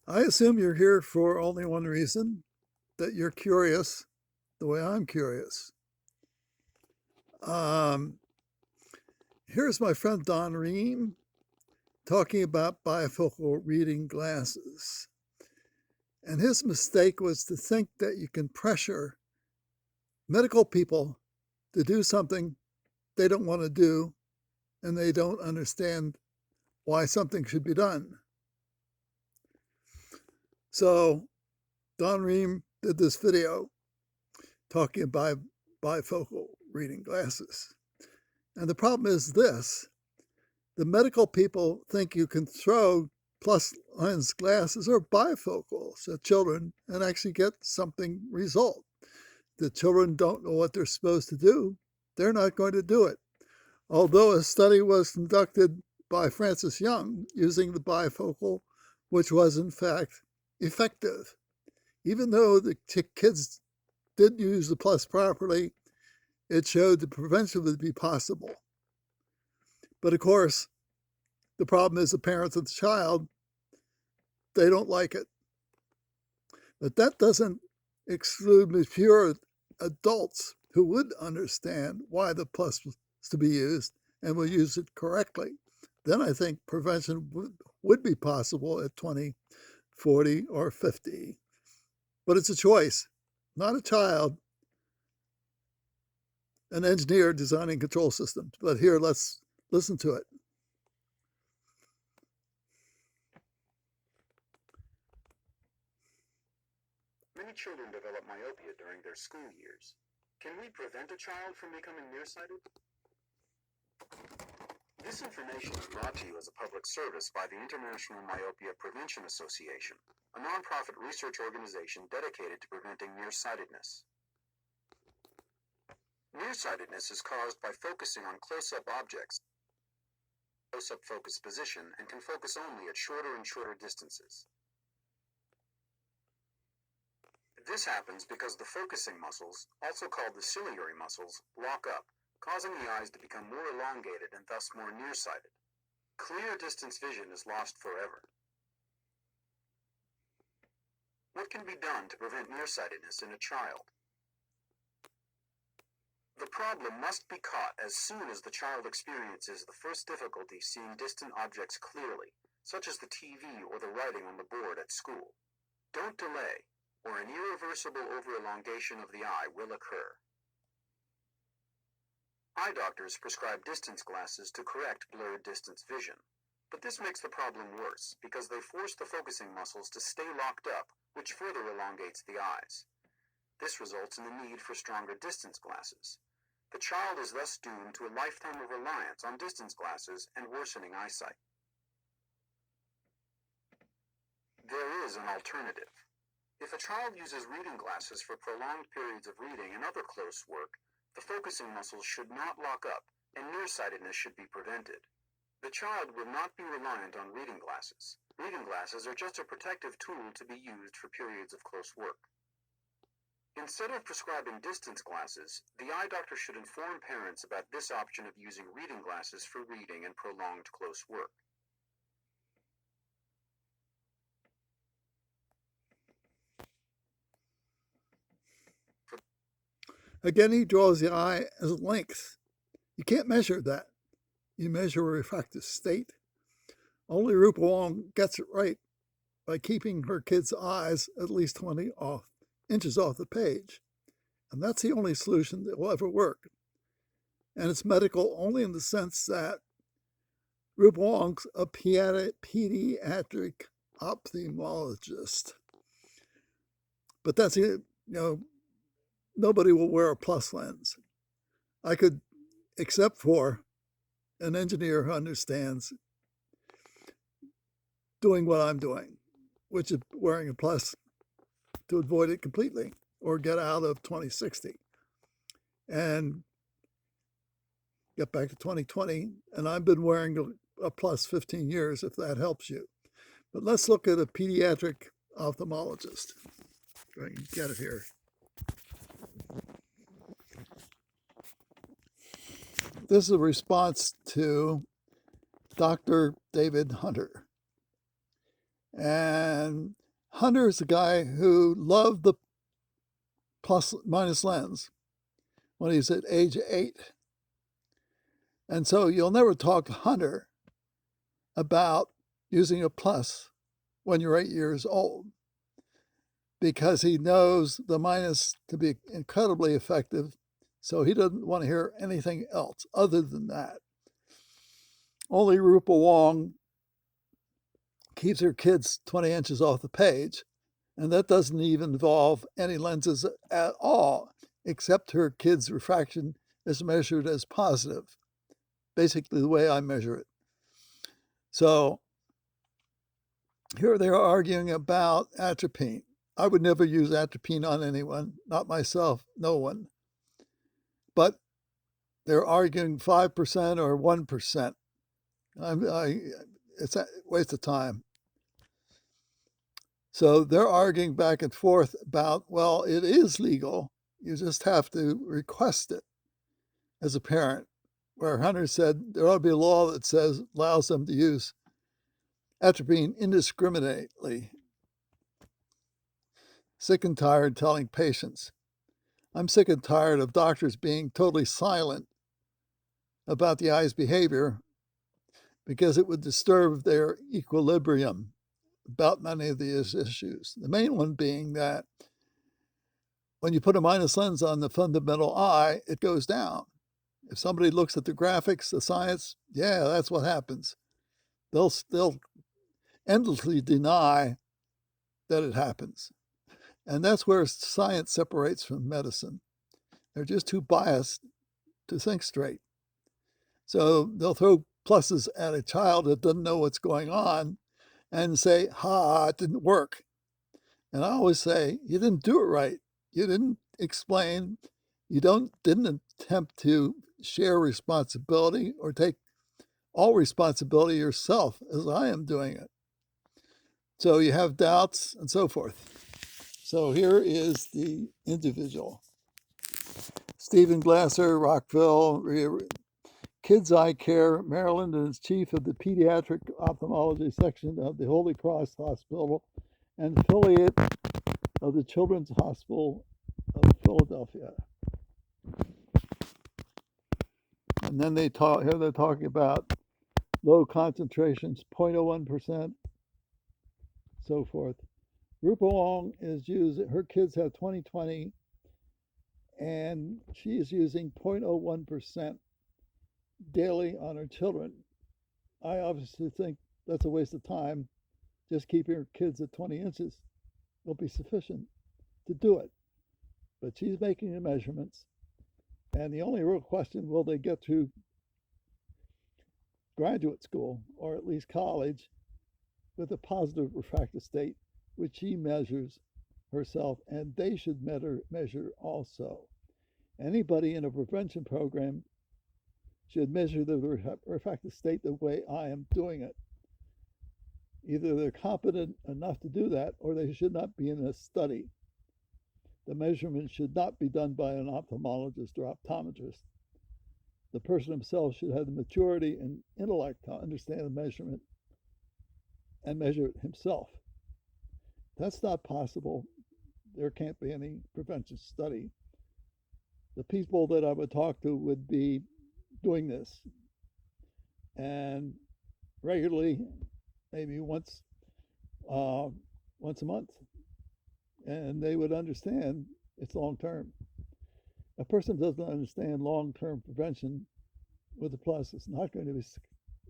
I assume you're here for only one reason, that you're curious the way I'm curious. Um, Here's my friend Don Ream talking about bifocal reading glasses. And his mistake was to think that you can pressure medical people to do something they don't want to do and they don't understand why something should be done. So Don Ream did this video talking about bifocal reading glasses. And the problem is this: the medical people think you can throw plus lens glasses or bifocals at children and actually get something result. The children don't know what they're supposed to do. They're not going to do it. Although a study was conducted by Francis Young using the bifocal, which was in fact effective. Even though the kids didn't use the plus properly, it showed the prevention would be possible. But of course, the problem is the parents of the child, they don't like it. But that doesn't exclude mature adults who would understand why the plus was to be used and will use it correctly. Then I think prevention would be possible at 20, 40, or 50. But it's a choice, not a child, an engineer designing control systems. But here, let's listen to it. Many children develop myopia during their school years. Can we prevent a child from becoming nearsighted? This information is brought to you as a public service by the International Myopia Prevention Association, a nonprofit research organization dedicated to preventing nearsightedness. Nearsightedness is caused by focusing on close-up objects, close-up focus position, and can focus only at shorter and shorter distances. This happens because the focusing muscles, also called the ciliary muscles, lock up, causing the eyes to become more elongated and thus more nearsighted. Clear distance vision is lost forever. What can be done to prevent nearsightedness in a child? The problem must be caught as soon as the child experiences the first difficulty seeing distant objects clearly, such as the TV or the writing on the board at school. Don't delay, or an irreversible overelongation of the eye will occur. Eye doctors prescribe distance glasses to correct blurred distance vision, but this makes the problem worse because they force the focusing muscles to stay locked up, which further elongates the eyes. This results in the need for stronger distance glasses. The child is thus doomed to a lifetime of reliance on distance glasses and worsening eyesight. There is an alternative. If a child uses reading glasses for prolonged periods of reading and other close work, the focusing muscles should not lock up, and nearsightedness should be prevented. The child will not be reliant on reading glasses. Reading glasses are just a protective tool to be used for periods of close work. Instead of prescribing distance glasses, the eye doctor should inform parents about this option of using reading glasses for reading and prolonged close work. Again, he draws the eye as length. You can't measure that. You measure a refractive state. Only Rupa Wong gets it right by keeping her kids' eyes at least 20 inches off the page. And that's the only solution that will ever work. And it's medical only in the sense that Rupa Wong's a pediatric ophthalmologist. But that's, nobody will wear a plus lens. I could, except for an engineer who understands doing what I'm doing, which is wearing a plus to avoid it completely or get out of 2060 and get back to 2020. And I've been wearing a plus 15 years, if that helps you. But let's look at a pediatric ophthalmologist. I can get it here. This is a response to Dr. David Hunter. And Hunter's a guy who loved the plus minus lens when he's at age 8. And so you'll never talk to Hunter about using a plus when you're 8 years old, because he knows the minus to be incredibly effective. So he doesn't want to hear anything else other than that. Only Rupa Wong keeps her kids 20 inches off the page, and that doesn't even involve any lenses at all, except her kids' refraction is measured as positive, basically the way I measure it. So here they are arguing about atropine. I would never use atropine on anyone, not myself, no one. But they're arguing 5% or 1%. It's a waste of time. So they're arguing back and forth about, well, it is legal. You just have to request it as a parent. Where Hunter said there ought to be a law that allows them to use atropine indiscriminately. Sick and tired telling patients. I'm sick and tired of doctors being totally silent about the eye's behavior because it would disturb their equilibrium about many of these issues. The main one being that when you put a minus lens on the fundamental eye, it goes down. If somebody looks at the graphics, the science, yeah, that's what happens. They'll still endlessly deny that it happens. And that's where science separates from medicine. They're just too biased to think straight. So they'll throw pluses at a child that doesn't know what's going on and say, ha, it didn't work. And I always say, you didn't do it right. You didn't explain. You didn't attempt to share responsibility or take all responsibility yourself, as I am doing it. So you have doubts and so forth. So here is the individual. Stephen Glasser, Rockville, Kids Eye Care, Maryland, and is chief of the pediatric ophthalmology section of the Holy Cross Hospital and affiliate of the Children's Hospital of Philadelphia. And then they're talking about low concentrations, 0.01%, so forth. Rupa Wong is using, her kids have 20/20, and she is using 0.01% daily on her children. I obviously think that's a waste of time. Just keeping her kids at 20 inches will be sufficient to do it. But she's making the measurements. And the only real question, will they get to graduate school or at least college with a positive refractive state, which she measures herself, and they should measure also. Anybody in a prevention program should measure the refractive state the way I am doing it. Either they're competent enough to do that, or they should not be in a study. The measurement should not be done by an ophthalmologist or optometrist. The person himself should have the maturity and intellect to understand the measurement and measure it himself. If that's not possible, there can't be any prevention study. The people that I would talk to would be doing this, and regularly, maybe once a month, and they would understand it's long-term. A person doesn't understand long-term prevention with the plus is not going to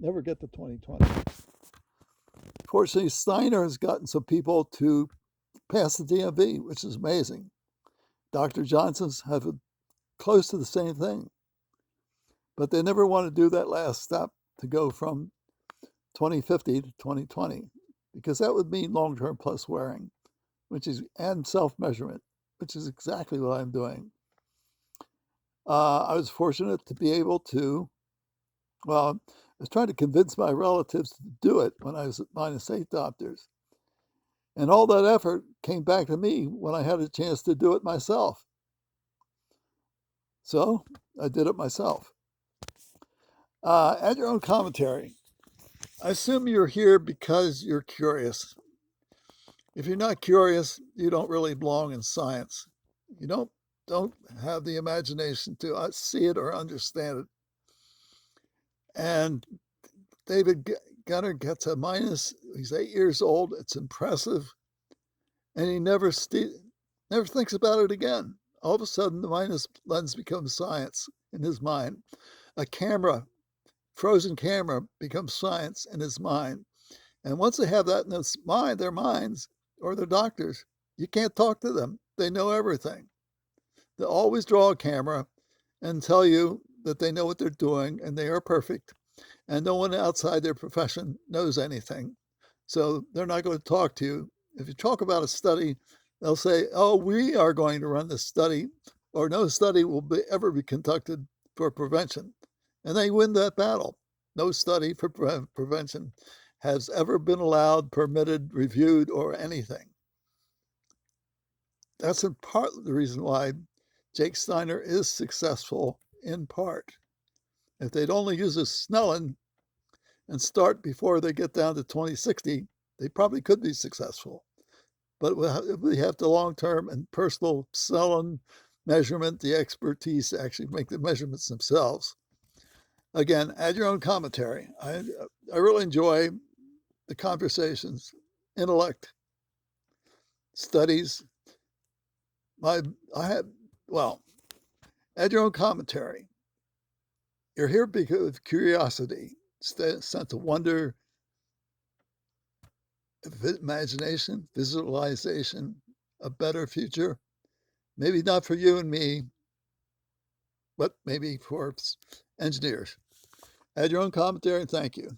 never get to 20/20. Fortunately, Steiner has gotten some people to pass the DMV, which is amazing. Dr. Johnson's have close to the same thing, but they never want to do that last step to go from 20/50 to 20/20, because that would mean long-term plus wearing, and self-measurement, which is exactly what I'm doing. I was fortunate to be able to, I was trying to convince my relatives to do it when I was at -8 diopters. And all that effort came back to me when I had a chance to do it myself. So I did it myself. Add your own commentary. I assume you're here because you're curious. If you're not curious, you don't really belong in science. You don't have the imagination to see it or understand it. And David Gunner gets a minus. He's 8 years old. It's impressive, and he never thinks about it again. All of a sudden, the minus lens becomes science in his mind. A camera, frozen camera, becomes science in his mind. And once they have that in their minds, or their doctors, you can't talk to them. They know everything. They always draw a camera and tell you that they know what they're doing and they are perfect. And no one outside their profession knows anything. So they're not going to talk to you. If you talk about a study, they'll say, oh, we are going to run this study, or no study will ever be conducted for prevention. And they win that battle. No study for prevention has ever been allowed, permitted, reviewed, or anything. That's in part the reason why Jake Steiner is successful, in part. If they'd only use a Snellen and start before they get down to 2060, they probably could be successful. But we have the long-term and personal Snellen measurement, the expertise to actually make the measurements themselves. Again, add your own commentary. I really enjoy the conversations, intellect, studies. Add your own commentary. You're here because of curiosity, sense of wonder, imagination, visualization, a better future. Maybe not for you and me, but maybe for engineers. Add your own commentary, and thank you.